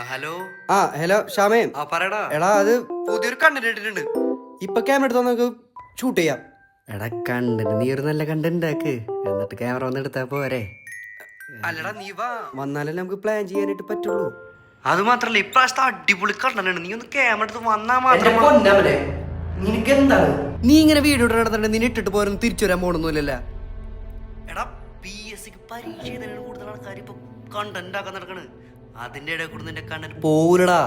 Hello hello ഷാമേ. പറയടാ. എടാ അത് പുതിയൊരു കണ്ടന്റ് ഇട്ടിട്ടുണ്ട്. ഇപ്പൊ ക്യാമറ എടുത്താൽ നമുക്ക് ഷൂട്ട് ചെയ്യാം. എടാ കണ്ടന്റ് നീ ഒരു നല്ല കണ്ടന്റ് ആക്ക്, എന്നിട്ട് ക്യാമറ വന്ന് എടുത്താ പോരെ. അല്ലടാ നീ വാ. വന്നാലല്ലേ നമുക്ക് പ്ലാൻ ചെയ്യാനായിട്ട് പറ്റുള്ളൂ. അത് മാത്രല്ല ഇപ്രാവശ്യത്തെ അടിപൊളി കണ്ടന്റ്. നീ ഒന്ന് ക്യാമറ എടുത്ത് വന്നാ മാത്രം. നിനക്ക് എന്താണ് നീ ഇങ്ങനെ വീഡിയോ നടന്നിട്ട് നീ ഇട്ടിട്ട് പോരും തിരിച്ചു വരാൻ പോണൊന്നുമില്ലല്ലോ. എടാ PSC പരീക്ഷ എഴുതാനാണ് കൂടുതൽ ആൾക്കാർ ഇപ്പൊ കണ്ടന്റ് ആക്കാൻ നടക്കണ്. അതിന്റെ ഇടയിൽ കൂടെ നിന്റെ കണ്ടന്റ് പോരടാ.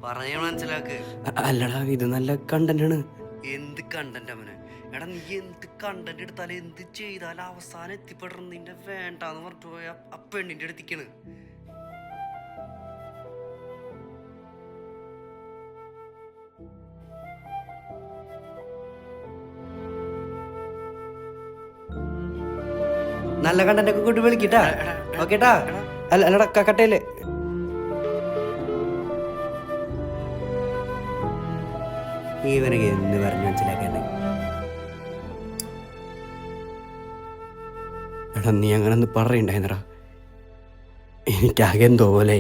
പറഞ്ഞ മനസ്സിലാക്ക്. അല്ലടാ ഇത് നല്ല കണ്ടന്റ് ആണ്. എന്ത് കണ്ടന്റ് അവന്? എടാ നീ എന്ത് കണ്ടന്റ് എടുത്താലും എന്ത് ചെയ്താലും അവസാനം എത്തിപ്പെടണം നിന്റെ വേണ്ടാന്ന് പറഞ്ഞിട്ട് പോയ ആ പെണ്ണിന്റെ അടുത്തേക്കാണ്. നല്ല കണ്ടന്റ് ഒക്കെ കൊണ്ട് വിളിക്കട്ടാ. ഓക്കേട്ടാ. അല്ലടാ കട്ടയില്ലേ. ഇവനൊക്കെ എന്ന് പറഞ്ഞു മനസ്സിലാക്കണ്ടേ. എടാ നീ അങ്ങനെ ഒന്ന് പറയണ്ടായിരുന്നടാ. എനിക്കാകെ എന്തോ പോലെ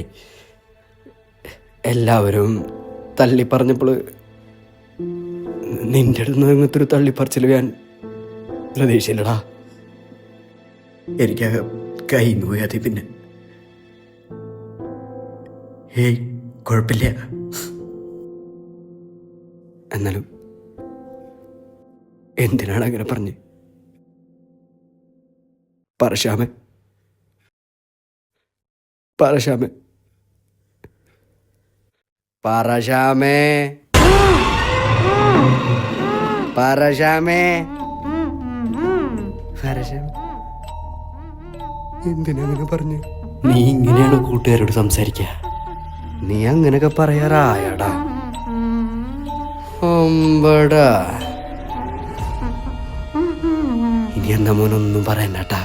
എല്ലാവരും തള്ളി പറഞ്ഞപ്പോൾ നിന്റെ അടുത്ത് നിന്ന് അങ്ങനത്തെ ഒരു തള്ളിപ്പറച്ചിൽ ഞാൻ പ്രതീക്ഷയില്ലടാ. എനിക്കാകെ കയ്യിന്ന് പോയി. അതി പിന്നെ ഏയ് കുഴപ്പമില്ല. എന്നാലും എന്തിനാണ് അങ്ങനെ പറഞ്ഞ്? പറശ്യാമേ പറശ്യാമേ പറശ്യാമേ പറശ്യാമേ പറശ്യാമേ എന്തിനങ്ങനെ പറഞ്ഞു? നീ ഇങ്ങനെയാണ് കൂട്ടുകാരോട് സംസാരിക്കുക? നീ അങ്ങനെയൊക്കെ പറയാറായടാ. ഇനി എന്താ മോനൊന്നും പറയണ്ടാ.